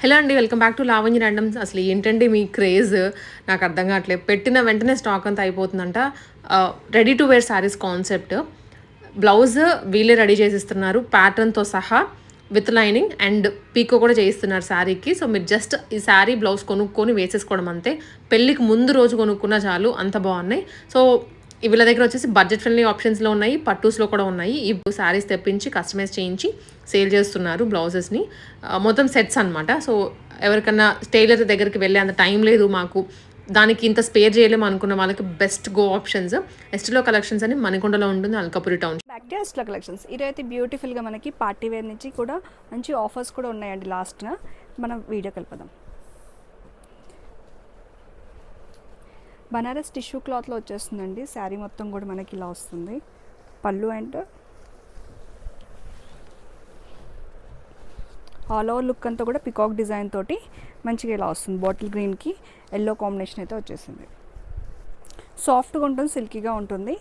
Hello అండి. Welcome back to Lavanya randoms. అసలు ఏంటండి మీ క్రేజ్? నాకు అర్థం కావట్లేదు. పెట్టిన వెంటనే స్టాక్ అంతా అయిపోతుందంట. Ready to wear sarees concept. Blouse వీళ్ళే రెడీ చేసిస్తున్నారు ప్యాటర్న్‌తో సహా విత్ లైనింగ్ అండ్ పీకో కూడా చేయిస్తున్నారు శారీకి. సో, మీరు జస్ట్ ఈ శారీ, బ్లౌజ్ కొనుక్కొని వేసేసుకోవడం అంతే. పెళ్ళికి ముందు రోజు కొనుక్కున్నా చాలు అంత బావున్నాయి. సో, వీళ్ళ దగ్గర వచ్చేసి బడ్జెట్ ఫ్రెండ్లీ ఆప్షన్స్‌లో ఉన్నాయి. పట్టూస్‌లో కూడా ఉన్నాయి. ఈ శారీస్ తెప్పించి కస్టమైజ్ చేయించి సేల్ చేస్తున్నారు బ్లౌజెస్‌ని. మొత్తం సెట్స్ అనమాట. సో, ఎవరికన్నా టైలర్ దగ్గరికి వెళ్ళే అంత టైం లేదు మాకు, దానికి ఇంత స్పేర్ చేయలేము అనుకున్న వాళ్ళకి best go options Estilo collections అని మణికొండలో ఉంటుంది, అల్కపురి టౌన్. బ్యాక్ టు ఎస్ట్లా కలెక్షన్స్. ఈరోజైతే బ్యూటిఫుల్గా మనకి పార్టీ వేర్ నుంచి కూడా మంచి ఆఫర్స్ కూడా ఉన్నాయండి. లాస్ట్న మనం వీడియో కలిపదాం. బనారస్ టిష్యూ క్లాత్లో వచ్చేస్తుందండి. శారీ మొత్తం కూడా మనకి ఇలా వస్తుంది. పళ్ళు అండ్ ఆల్ ఓవర్ లుక్ అంతా కూడా పికాక్ డిజైన్ తోటి మంచిగా ఇలా వస్తుంది. బాటిల్ గ్రీన్కి ఎల్లో కాంబినేషన్ అయితే వచ్చేసింది. సాఫ్ట్గా ఉంటుంది, సిల్కీగా ఉంటుంది.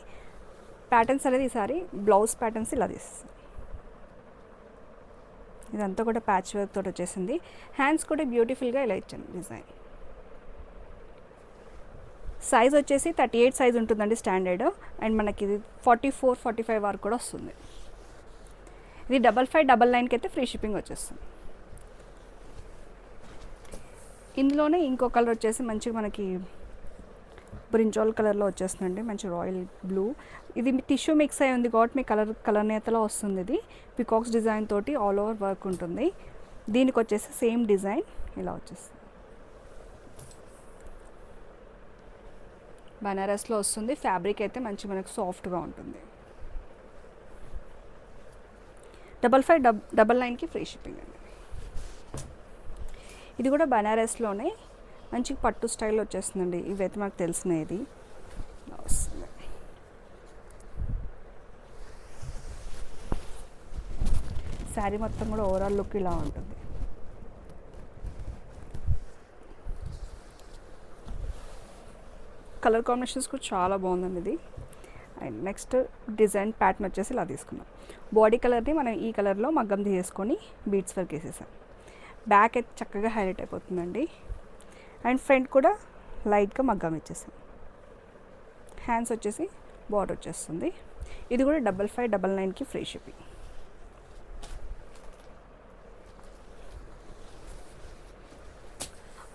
ప్యాటర్న్స్ అనేది ఈసారి బ్లౌజ్ ప్యాటర్న్స్ ఇలా తీస్తుంది. ఇదంతా కూడా ప్యాచ్ వర్క్ తోటి వచ్చేసింది. హ్యాండ్స్ కూడా బ్యూటిఫుల్గా ఇలా ఇచ్చాను డిజైన్. సైజ్ వచ్చేసి 38 సైజ్ ఉంటుందండి స్టాండర్డ్. అండ్ మనకి ఇది 44, 45 వరకు కూడా వస్తుంది. ఇది 5599కి అయితే ఫ్రీ షిప్పింగ్ వచ్చేస్తుంది. ఇందులోనే ఇంకో కలర్ వచ్చేసి మంచిగా మనకి బ్రింజాల్ కలర్లో వచ్చేస్తుందండి. మంచి రాయల్ బ్లూ. ఇది టిష్యూ మిక్స్ అయి ఉంది కాబట్టి మీ కలర్ నేతలో వస్తుంది. ఇది పికాక్స్ డిజైన్ తోటి ఆల్ ఓవర్ వర్క్ ఉంటుంది. దీనికి వచ్చేసి సేమ్ డిజైన్ ఇలా వచ్చేస్తుంది. బనారస్లో వస్తుంది. ఫ్యాబ్రిక్ అయితే మంచి మనకు సాఫ్ట్గా ఉంటుంది. 5599కి ఫ్రీ షిప్పింగ్ అండి. ఇది కూడా బనారస్లోనే మంచి పట్టు స్టైల్ వచ్చేస్తుందండి. ఇవైతే మనకు తెలిసినది వస్తుంది. శారీ మొత్తం కూడా ఓవరాల్ లుక్ ఇలా ఉంటుంది. కలర్ కాంబినేషన్స్ కూడా చాలా బాగుందండి ఇది. అండ్ నెక్స్ట్ డిజైన్ ప్యాటర్న్ వచ్చేసి ఇలా తీసుకున్నాం. బాడీ కలర్ని మనం ఈ కలర్లో మగ్గం తీసుకొని బీడ్స్ వర్క్ వేసేసాం. బ్యాక్ అయితే చక్కగా హైలైట్ అయిపోతుందండి. అండ్ ఫ్రంట్ కూడా లైట్గా మగ్గం ఇచ్చేసాం. హ్యాండ్స్ వచ్చేసి బార్డర్ వచ్చేస్తుంది. ఇది కూడా 5599కి ఫ్రీ షిప్పింగ్.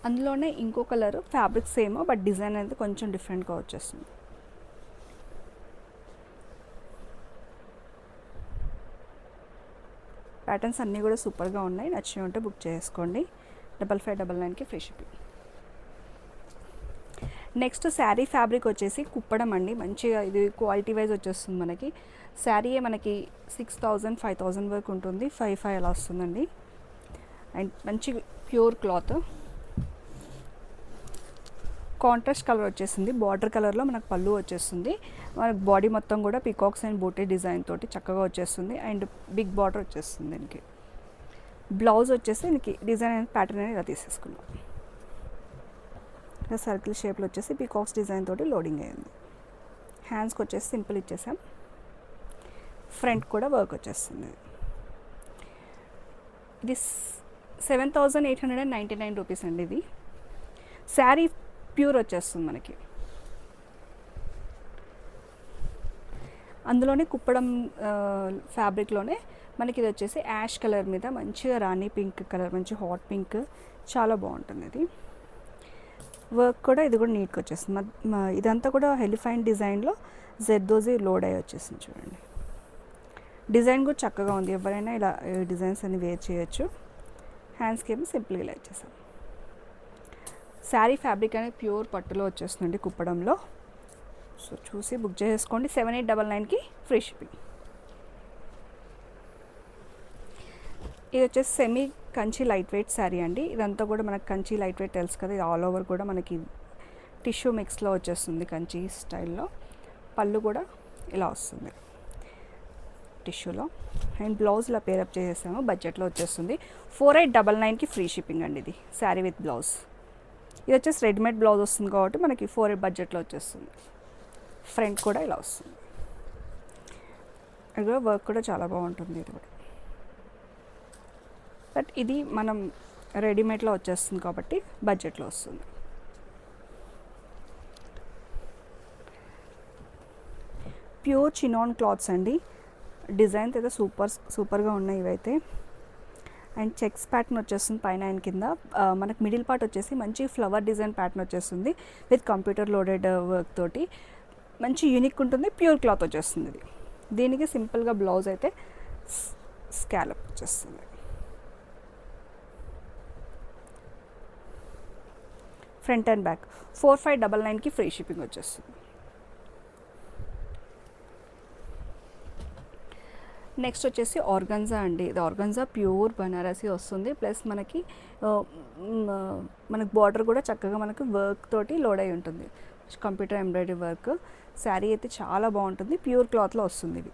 అందులోనే ఇంకో colour fabric same but design అనేది కొంచెం డిఫరెంట్గా వచ్చేస్తుంది. ప్యాటర్న్స్ అన్నీ కూడా సూపర్గా ఉన్నాయి. నచ్చినవి ఉంటే బుక్ చేసుకోండి. 5599కి free shipping. Next saree fabric వచ్చేసి కుప్పడం అండి. మంచిగా ఇది క్వాలిటీ వైజ్ వచ్చేస్తుంది. మనకి శారీయే మనకి 6000, 5000 వరకు ఉంటుంది. 55 అలా వస్తుందండి. అండ్ మంచి ప్యూర్ క్లాత్. కాంట్రాస్ట్ కలర్ వచ్చేసింది. బార్డర్ కలర్లో మనకు పళ్ళు వచ్చేస్తుంది. మనకు బాడీ మొత్తం కూడా పికాక్స్ అండ్ బూటీ డిజైన్ తోటి చక్కగా వచ్చేస్తుంది. అండ్ బిగ్ బార్డర్ వచ్చేస్తుంది. దీనికి బ్లౌజ్ వచ్చేసి దీనికి డిజైన్ అండ్ ప్యాటర్న్ అనేది ఇలా తీసేసుకున్నాం. ఇలా సర్కిల్ షేప్లో వచ్చేసి పికాక్స్ డిజైన్ తోటి లోడింగ్ అయ్యింది. హ్యాండ్స్కి వచ్చేసి సింపుల్ ఇచ్చేసాం. ఫ్రంట్ కూడా వర్క్ వచ్చేస్తుంది. ఇది 7899 రూపీస్ అండి. ఇది శారీ ప్యూర్ వచ్చేస్తుంది మనకి. అందులోనే కుప్పడం ఫ్యాబ్రిక్లోనే మనకి ఇది వచ్చేసి యాష్ కలర్ మీద మంచిగా రాణి పింక్ కలర్, మంచి హాట్ పింక్, చాలా బాగుంటుంది. ఇది వర్క్ కూడా ఇది కూడా నీట్గా వచ్చేస్తుంది. ఇదంతా కూడా హెలిఫైన్ డిజైన్లో జెర్దోజీ లోడ్ అయ్యి వచ్చేసింది. చూడండి డిజైన్ కూడా చక్కగా ఉంది. ఎవరైనా ఇలా డిజైన్స్ అన్ని వేర్ చేయొచ్చు. హ్యాండ్స్కి ఏమో సింపుల్గా ఇలా ఇచ్చేసాం. శారీ ఫ్యాబ్రిక్ అనేది ప్యూర్ పట్టులో వచ్చేస్తుంది కుప్పడంలో. సో చూసి బుక్ చేసుకోండి. 7899కి ఫ్రీ షిప్పింగ్. ఇది వచ్చేసి semi Kanchi light weight sari అండి. ఇదంతా కూడా మనకు కంచి లైట్ వెయిట్ తెలుసు కదా. ఇది ఆల్ ఓవర్ కూడా మనకి టిష్యూ మిక్స్లో వచ్చేస్తుంది కంచి స్టైల్లో. పళ్ళు కూడా ఇలా వస్తుంది టిష్యూలో. అండ్ బ్లౌజ్ ఇలా పేరప్ చేసేసాము. బడ్జెట్లో వచ్చేస్తుంది. 4899కి ఫ్రీ షిప్పింగ్ అండి. ఇది శారీ విత్ బ్లౌజ్. ఇది వచ్చేసి రెడీమేడ్ బ్లౌజ్ వస్తుంది కాబట్టి మనకి 48 బడ్జెట్లో వచ్చేస్తుంది. ఫ్రంట్ కూడా ఇలా వస్తుంది. ఇది వర్క్ కూడా చాలా బాగుంటుంది. ఇది కూడా బట్ ఇది మనం రెడీమేడ్లో వచ్చేస్తుంది కాబట్టి బడ్జెట్లో వస్తుంది. ప్యూర్ చినాన్ క్లాత్స్ అండి. డిజైన్స్ అయితే సూపర్గా ఉన్నాయి ఇవైతే. అండ్ చెక్స్ ప్యాటర్న్ వచ్చేస్తుంది పైన అండ్ కింద. మనకు మిడిల్ పార్ట్ వచ్చేసి మంచి ఫ్లవర్ డిజైన్ ప్యాటర్న్ వచ్చేస్తుంది విత్ కంప్యూటర్ లోడెడ్ వర్క్ తోటి. మంచి యూనిక్ ఉంటుంది. ప్యూర్ క్లాత్ వచ్చేస్తుంది ఇది. దీనికి సింపుల్గా బ్లౌజ్ అయితే స్కాలప్ వచ్చేస్తుంది. ఫ్రంట్ అండ్ బ్యాక్ 4599కి ఫ్రీ షిప్పింగ్ వచ్చేస్తుంది. నెక్స్ట్ వచ్చేసి ఆర్గన్జా అండి. ఇది ఆర్గన్జా ప్యూర్ బనారసి వస్తుంది. ప్లస్ మనకి బార్డర్ కూడా చక్కగా మనకు వర్క్ తోటి లోడ్ అయి ఉంటుంది. Computer embroidery work. శారీ అయితే చాలా బాగుంటుంది. ప్యూర్ క్లాత్లో వస్తుంది ఇది.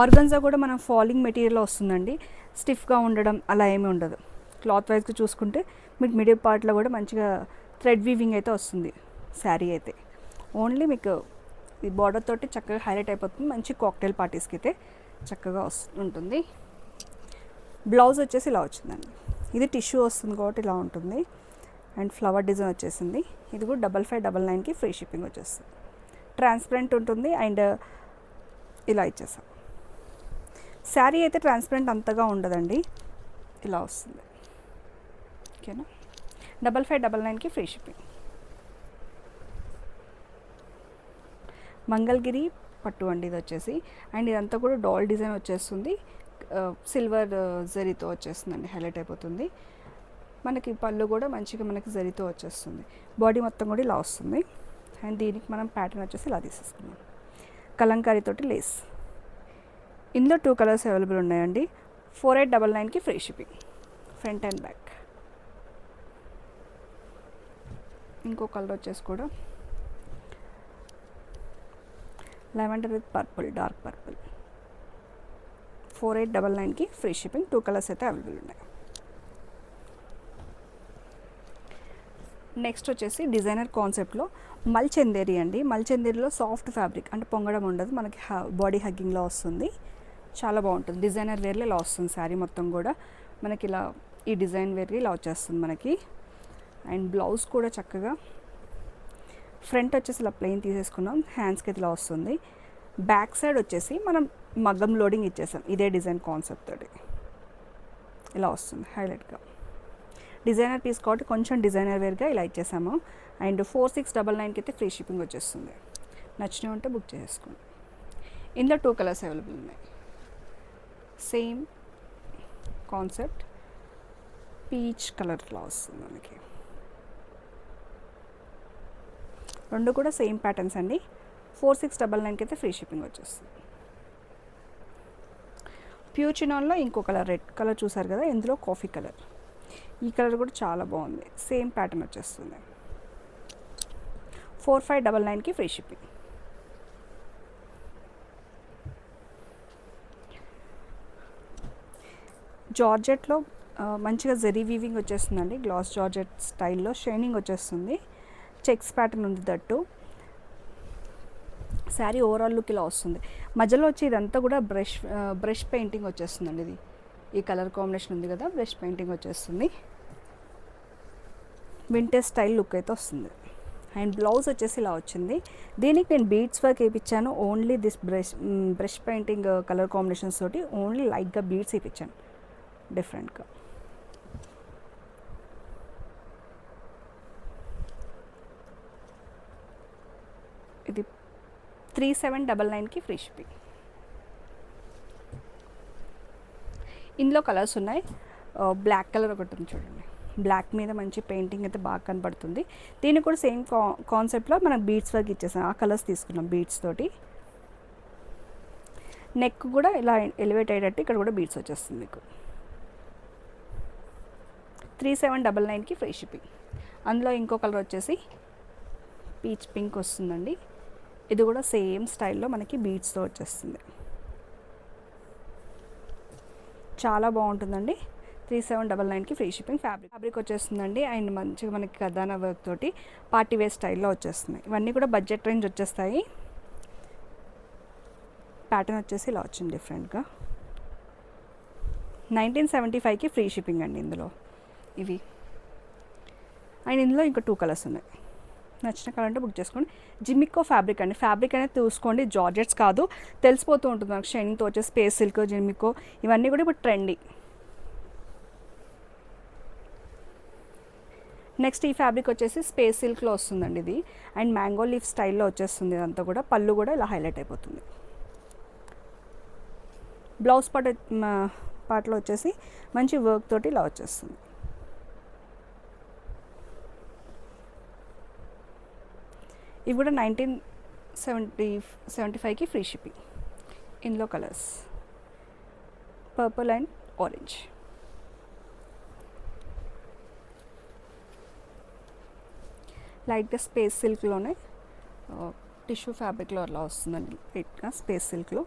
ఆర్గన్జా కూడా మనం ఫాలింగ్ మెటీరియల్లో వస్తుందండి. స్టిఫ్గా ఉండడం అలా ఏమీ ఉండదు. క్లాత్ వైజ్గా చూసుకుంటే మీకు మిడిల్ పార్ట్లో కూడా మంచిగా థ్రెడ్ వీవింగ్ అయితే వస్తుంది శారీ అయితే. ఓన్లీ మీకు ఈ బార్డర్ తోటి చక్కగా హైలైట్ అయిపోతుంది. మంచి కాక్టైల్ పార్టీస్కి అయితే చక్కగా ఉంటుంది. బ్లౌజ్ వచ్చేసి ఇలా వచ్చిందండి. ఇది టిష్యూ వస్తుంది కాబట్టి ఇలా ఉంటుంది. అండ్ ఫ్లవర్ డిజైన్ వచ్చేసింది. ఇది కూడా 5599కి ఫ్రీ షిప్పింగ్ వచ్చేస్తుంది. ట్రాన్స్పరెంట్ ఉంటుంది. అండ్ ఇలా ఇచ్చేసాం. శారీ అయితే ట్రాన్స్పరెంట్ అంతగా ఉండదండి. ఇలా వస్తుంది. ఓకేనా. 5599కి ఫ్రీ షిప్పింగ్. మంగళగిరి పట్టు అండి ఇది వచ్చేసి. అండ్ ఇదంతా కూడా డాల్ డిజైన్ వచ్చేస్తుంది. సిల్వర్ జరీతో వచ్చేస్తుందండి. హైలైట్ అయిపోతుంది. మనకి పళ్ళు కూడా మంచిగా మనకి జరీతో వచ్చేస్తుంది. బాడీ మొత్తం కూడా ఇలా వస్తుంది. అండ్ దీనికి మనం ప్యాటర్న్ వచ్చేసి ఇలా తీసేసుకున్నాం. కలంకారీతోటి లేస్. ఇందులో 2 కలర్స్ అవైలబుల్ ఉన్నాయండి. 4899కి free shipping. Front and back. ఇంకో కలర్ వచ్చేసి కూడా lavender with purple, dark purple. 4899కి ఫ్రీ షిప్పింగ్. 2 కలర్స్ అయితే అవైలబుల్ ఉన్నాయి. నెక్స్ట్ వచ్చేసి డిజైనర్ కాన్సెప్ట్లో మల్చందేరి అండి. మల్చందేరిలో సాఫ్ట్ ఫ్యాబ్రిక్ అంటే పొంగడం ఉండదు. మనకి బాడీ హగ్గింగ్లో వస్తుంది. చాలా బాగుంటుంది. డిజైనర్ వేర్లో ఇలా వస్తుంది. శారీ మొత్తం కూడా మనకి ఇలా ఈ డిజైన్ వేర్గా ఇలా వచ్చేస్తుంది మనకి. అండ్ బ్లౌజ్ కూడా చక్కగా ఫ్రంట్ వచ్చేసి ఇలా ప్లెయిన్ తీసేసుకున్నాం. హ్యాండ్స్కి ఇలా వస్తుంది. బ్యాక్ సైడ్ వచ్చేసి మనం మగ్గం లోడింగ్ ఇచ్చేసాం. ఇదే డిజైన్ కాన్సెప్ట్ తోటి ఇలా వస్తుంది హైలైట్గా. డిజైనర్ పీస్ కాబట్టి కొంచెం డిజైనర్ వేర్గా ఇలా ఇచ్చేసాము. అండ్ 4699కి అయితే ఫ్రీ షిప్పింగ్ వచ్చేస్తుంది. నచ్చినవి ఉంటే బుక్ చేసుకోండి. ఇందులో 2 కలర్స్ అవైలబుల్ ఉన్నాయి. సేమ్ కాన్సెప్ట్ పీచ్ కలర్లో వస్తుంది మనకి. రెండు కూడా సేమ్ ప్యాటర్న్స్ అండి. 4699కి అయితే ఫ్రీ షిప్పింగ్ వచ్చేస్తుంది. ప్యూర్ చినాన్లో ఇంకో కలర్ రెడ్ కలర్ చూసారు కదా. ఇందులో కాఫీ కలర్. ఈ కలర్ కూడా చాలా బాగుంది. సేమ్ ప్యాటర్న్ వచ్చేస్తుంది. 4599కి ఫ్రీ షిప్పింగ్. జార్జెట్లో మంచిగా జరీ వీవింగ్ వచ్చేస్తుందండి. గ్లాస్ జార్జెట్ స్టైల్లో షైనింగ్ వచ్చేస్తుంది. చెక్స్ ప్యాటర్న్ ఉంది దట్టు. శారీ ఓవరాల్ లుక్ ఇలా వస్తుంది. మధ్యలో వచ్చి ఇదంతా కూడా బ్రష్ పెయింటింగ్ వచ్చేస్తుందండి. ఇది ఈ కలర్ కాంబినేషన్ ఉంది కదా, బ్రష్ పెయింటింగ్ వచ్చేస్తుంది. వింటేజ్ స్టైల్ లుక్ అయితే వస్తుంది. అండ్ బ్లౌజ్ వచ్చేసి ఇలా వచ్చింది. దీనికి నేను బీడ్స్ వర్క్ వేయించాను. Only this brush painting colour combinations తోటి ఓన్లీ లైట్గా బీడ్స్ వేయించాను డిఫరెంట్గా. ఇది 3799కి ఫ్రీ షిప్పింగ్. ఇందులో కలర్స్ ఉన్నాయి. బ్లాక్ కలర్ ఒకటి ఉంది చూడండి. బ్లాక్ మీద మంచి పెయింటింగ్ అయితే బాగా కనబడుతుంది. దీనికి కూడా సేమ్ కాన్సెప్ట్లో మనం బీడ్స్ వర్క్ ఇచ్చేసాం. ఆ కలర్స్ తీసుకున్నాం బీడ్స్ తోటి. నెక్ కూడా ఇలా ఎలివేట్ అయ్యేటట్టు ఇక్కడ కూడా బీడ్స్ వచ్చేస్తుంది మీకు. 3799కి ఫ్రీ షిప్పింగ్. అందులో ఇంకో కలర్ వచ్చేసి పీచ్ పింక్ వస్తుందండి. ఇది కూడా సేమ్ స్టైల్లో మనకి బీడ్స్తో వచ్చేస్తుంది. చాలా బాగుంటుందండి. 3799కి ఫ్రీ షిప్పింగ్. ఫ్యాబ్రిక్ వచ్చేస్తుందండి. అండ్ మంచిగా మనకి కదానా వర్క్ తోటి పార్టీ వేర్ స్టైల్లో వచ్చేస్తున్నాయి. ఇవన్నీ కూడా బడ్జెట్ రేంజ్ వచ్చేస్తాయి. ప్యాటర్న్ వచ్చేసి ఇలా వచ్చింది డిఫరెంట్గా. 1975కి ఫ్రీ షిప్పింగ్ అండి. ఇందులో ఇవి. అండ్ ఇందులో ఇంకా 2 కలర్స్ ఉన్నాయి. నచ్చిన కలర్ అంటే బుక్ చేసుకోండి. జిమిక్కో ఫ్యాబ్రిక్ అండి. ఫ్యాబ్రిక్ అనేది చూసుకోండి, జార్జెట్స్ కాదు, తెలిసిపోతూ ఉంటుంది మనకు. షైనింగ్తో వచ్చే స్పేస్ సిల్క్, జిమిక్కో ఇవన్నీ కూడా ఇప్పుడు ట్రెండీ. నెక్స్ట్ ఈ ఫ్యాబ్రిక్ వచ్చేసి స్పేస్ సిల్క్లో వస్తుందండి ఇది. అండ్ మ్యాంగో లీఫ్ స్టైల్లో వచ్చేస్తుంది ఇదంతా కూడా. పళ్ళు కూడా ఇలా హైలైట్ అయిపోతుంది. బ్లౌజ్ పార్ట్లో వచ్చేసి మంచి వర్క్ తోటి ఇలా వచ్చేస్తుంది. ఇవి కూడా 1975కి ఫ్రీ షిప్పింగ్. ఇందులో కలర్స్ పర్పుల్ అండ్ ఆరెంజ్. లైట్గా స్పేస్ సిల్క్లోనే టిష్యూ ఫ్యాబ్రిక్లో అలా వస్తుందండి, లైట్గా స్పేస్ సిల్క్లో.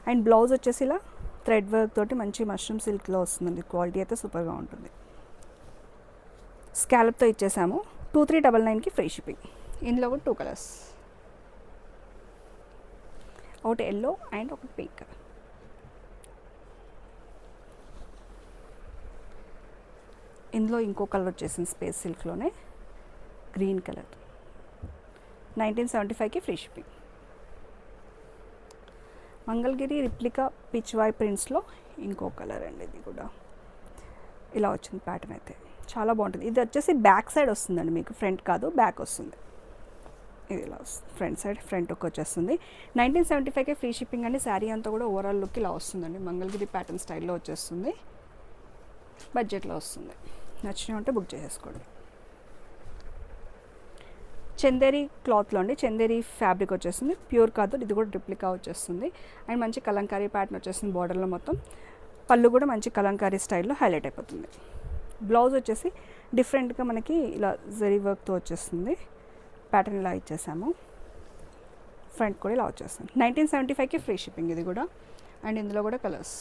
అండ్ బ్లౌజ్ వచ్చేసి ఇలా థ్రెడ్ వర్క్ తోటి మంచి మష్రూమ్ సిల్క్లో వస్తుందండి. క్వాలిటీ అయితే సూపర్గా ఉంటుంది. స్కాలప్తో ఇచ్చేసాము. 2399కి ఫ్రీ షిప్పింగ్. ఇందులో కూడా 2 కలర్స్, ఒకటి ఎల్లో అండ్ ఒకటి పింక్. ఇందులో ఇంకో కలర్ వచ్చేసింది స్పేస్ సిల్క్లోనే, గ్రీన్ కలర్. 1975కి free shipping. Mangalagiri replica Pichwai ప్రింట్స్లో ఇంకో కలర్ అండి. ఇది కూడా ఇలా వచ్చింది ప్యాటర్న్ అయితే చాలా బాగుంటుంది. ఇది వచ్చేసి బ్యాక్ సైడ్ వస్తుందండి మీకు, ఫ్రంట్ కాదు బ్యాక్ వస్తుంది. ఇది ఇలా వస్తుంది, ఫ్రంట్ సైడ్ ఫ్రంట్ లుక్ వచ్చేస్తుంది. 1975కి ఫ్రీ షిప్పింగ్ అండి. శారీ అంతా కూడా ఓవరాల్ లుక్ ఇలా వస్తుందండి. మంగళగిరి ప్యాటర్న్ స్టైల్లో వచ్చేస్తుంది, బడ్జెట్లో వస్తుంది. నచ్చినవి ఉంటే బుక్ చేసేసుకోండి. చందేరి క్లాత్లో అండి, చందేరి ఫ్యాబ్రిక్ వచ్చేస్తుంది, ప్యూర్ కాదు, ఇది కూడా రిప్లికా వచ్చేస్తుంది. అండ్ మంచి కలంకారీ ప్యాటర్న్ వచ్చేస్తుంది బార్డర్లో మొత్తం. పళ్ళు కూడా మంచి కలంకారీ స్టైల్లో హైలైట్ అయిపోతుంది. బ్లౌజ్ వచ్చేసి డిఫరెంట్గా మనకి ఇలా జరీ వర్క్తో వచ్చేస్తుంది. ప్యాటర్న్ ఇలా ఇచ్చేసాము. ఫ్రంట్ కూడా ఇలా వచ్చేస్తుంది. 1975కి ఫ్రీ షిప్పింగ్ ఇది కూడా. అండ్ ఇందులో కూడా కలర్స్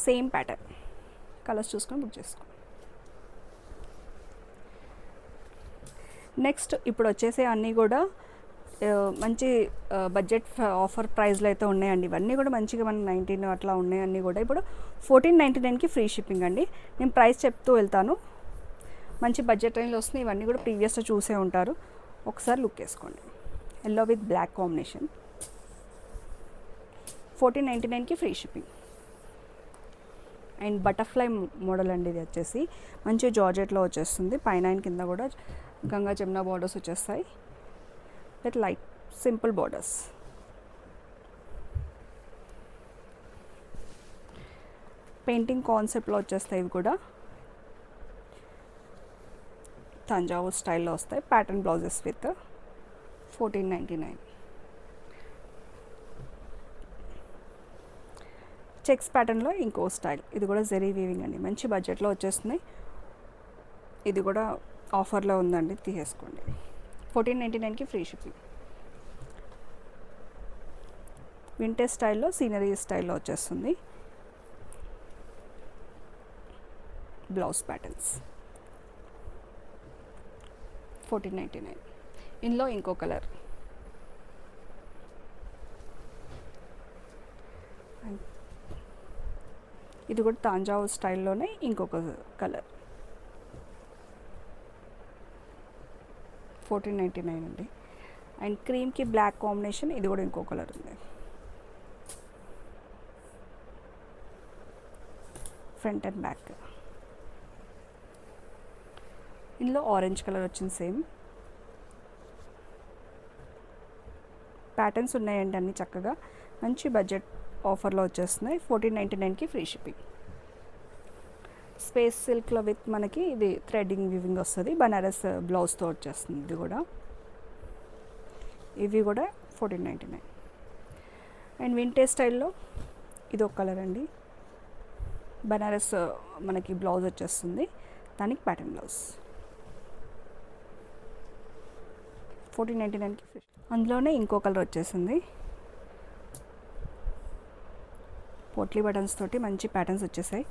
సేమ్ ప్యాటర్న్, కలర్స్ చూసుకొని బుక్ చేసుకోండి. నెక్స్ట్ ఇప్పుడు వచ్చేసే అన్నీ కూడా మంచి బడ్జెట్ ఆఫర్ ప్రైస్లో అయితే ఉన్నాయండి. ఇవన్నీ కూడా మంచిగా మనకి 19 అట్లా ఉన్నాయి అన్నీ కూడా. ఇప్పుడు 1499కి ఫ్రీ షిప్పింగ్ అండి. నేను ప్రైస్ చెప్తూ వెళ్తాను. మంచి బడ్జెట్ రేంజ్లో వస్తున్నాయి. ఇవన్నీ కూడా ప్రీవియస్లో చూసే ఉంటారు, ఒకసారి లుక్ వేసుకోండి. Yellow with black combination. 1499కి free shipping. And butterfly model అండి ఇది వచ్చేసి. మంచి జార్జెట్లో వచ్చేస్తుంది. పైన కింద కూడా గంగా జమున బార్డర్స్ వచ్చేస్తాయి with light simple borders. Painting కాన్సెప్ట్లో వచ్చేస్తాయి ఇవి కూడా. తంజావూర్ స్టైల్లో వస్తాయి. Pattern blouses with 1499. చెక్స్ ప్యాటర్న్లో ఇంకో స్టైల్, ఇది కూడా జరీ వీవింగ్ అండి. మంచి బడ్జెట్లో వచ్చేస్తున్నాయి. ఇది కూడా ఆఫర్లో ఉందండి, తీసేసుకోండి. 1499కి ఫ్రీ షిప్పింగ్. వింటేజ్ స్టైల్లో సీనరీ స్టైల్లో వచ్చేస్తుంది. Blouse patterns 1499. ఇందులో ఇంకో కలర్. ఇది కూడా తాంజావూర్ స్టైల్లోనే ఇంకొక కలర్. 1499 అండి. అండ్ క్రీమ్కి బ్లాక్ కాంబినేషన్, ఇది కూడా ఇంకో కలర్ ఉంది. Front and back. ఇందులో ఆరెంజ్ కలర్ వచ్చింది సేమ్. ప్యాటర్న్స్ ఉన్నాయండి అన్నీ చక్కగా. మంచి బడ్జెట్ ఆఫర్లో వచ్చేస్తున్నాయి. 1499కి ఫ్రీ షిప్పింగ్. స్పేస్ సిల్క్లో విత్ మనకి ఇది థ్రెడ్డింగ్ వివింగ్ వస్తుంది. బనారస్ బ్లౌజ్తో వచ్చేస్తుంది ఇది కూడా. ఇవి కూడా 1499. అండ్ వింటేజ్ స్టైల్లో ఇది ఒక కలర్ అండి. బనారస్ మనకి బ్లౌజ్ వచ్చేస్తుంది, దానికి ప్యాటర్న్ బ్లౌజ్. 1499కి ఫ్రీ. అందులోనే ఇంకో కలర్ వచ్చేసింది. పోట్లీ బటన్స్ తోటి మంచి ప్యాటర్న్స్ వచ్చేసాయి.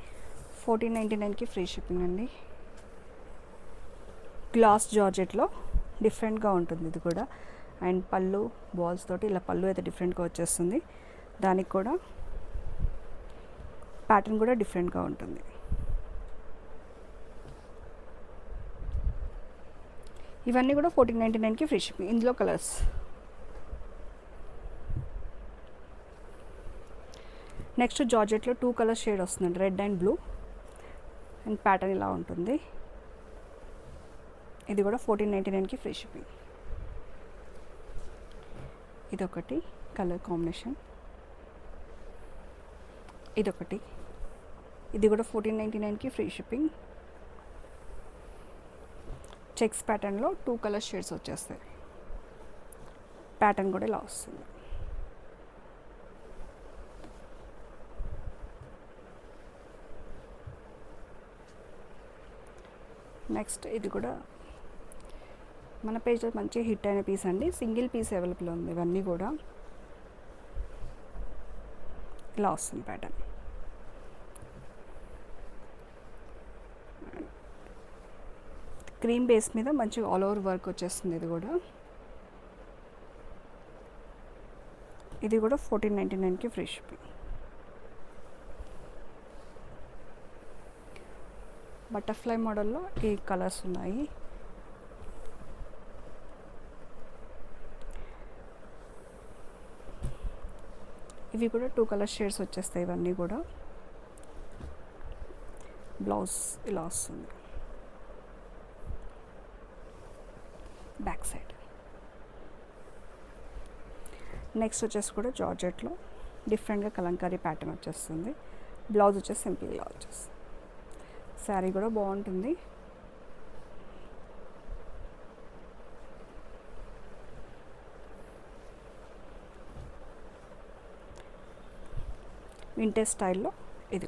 1499కి ఫ్రీ షిప్పింగ్ అండి. గ్లాస్ జార్జెట్లో డిఫరెంట్గా ఉంటుంది ఇది కూడా. అండ్ పళ్ళు బాల్స్ తోటి ఇలా పళ్ళు అయితే డిఫరెంట్గా వచ్చేస్తుంది. దానికి కూడా ప్యాటర్న్ కూడా డిఫరెంట్గా ఉంటుంది. ఇవన్నీ కూడా 1499కి ఫ్రీ షిప్పింగ్. ఇందులో కలర్స్ నెక్స్ట్ జార్జెట్లో 2 కలర్ షేడ్ వస్తుందండి, red and blue, and pattern ఇలా ఉంటుంది. ఇది కూడా 1499కి ఫ్రీ షిప్పింగ్. ఇదొకటి కలర్ కాంబినేషన్, ఇదొకటి, ఇది కూడా 1499కి ఫ్రీ షిప్పింగ్. చెక్స్ ప్యాటర్న్లో 2 కలర్ షేడ్స్ వచ్చేస్తాయి. ప్యాటర్న్ కూడా ఇలా వస్తుంది. నెక్స్ట్ ఇది కూడా మన పేజ్లో మంచి హిట్ అయిన పీస్ అండి, సింగిల్ పీస్ అవైలబుల్ ఉంది. ఇవన్నీ కూడా ఇలా వస్తుంది ప్యాటర్న్. క్రీమ్ బేస్ మీద మంచి ఆల్ ఓవర్ వర్క్ వచ్చేస్తుంది. ఇది కూడా 1499కి ఫ్రీ షిప్పింగ్. బటర్ఫ్లై మోడల్లో ఈ కలర్స్ ఉన్నాయి. ఇవి కూడా 2 కలర్ షేడ్స్ వచ్చేస్తాయి. ఇవన్నీ కూడా బ్లౌజ్ ఇలా వస్తుంది, బ్యాక్ సైడ్. నెక్స్ట్ వచ్చేసి కూడా జార్జెట్లో డిఫరెంట్గా కలంకారీ ప్యాటర్న్ వచ్చేస్తుంది. బ్లౌజ్ వచ్చేసి సింపుల్గా వచ్చేస్తుంది. శారీ కూడా బాగుంటుంది. వింటేజ్ స్టైల్లో ఇది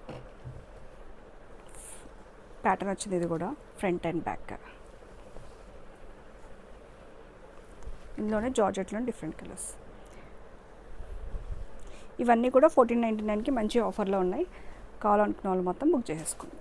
ప్యాటర్న్ వచ్చింది. ఇది కూడా ఫ్రంట్ అండ్ బ్యాక్. ఇందులోనే జార్జెట్లో డిఫరెంట్ కలర్స్. ఇవన్నీ కూడా 1499కి మంచి ఆఫర్లో ఉన్నాయి. కావాలనుకున్న వాళ్ళు మొత్తం బుక్ చేసేసుకోండి.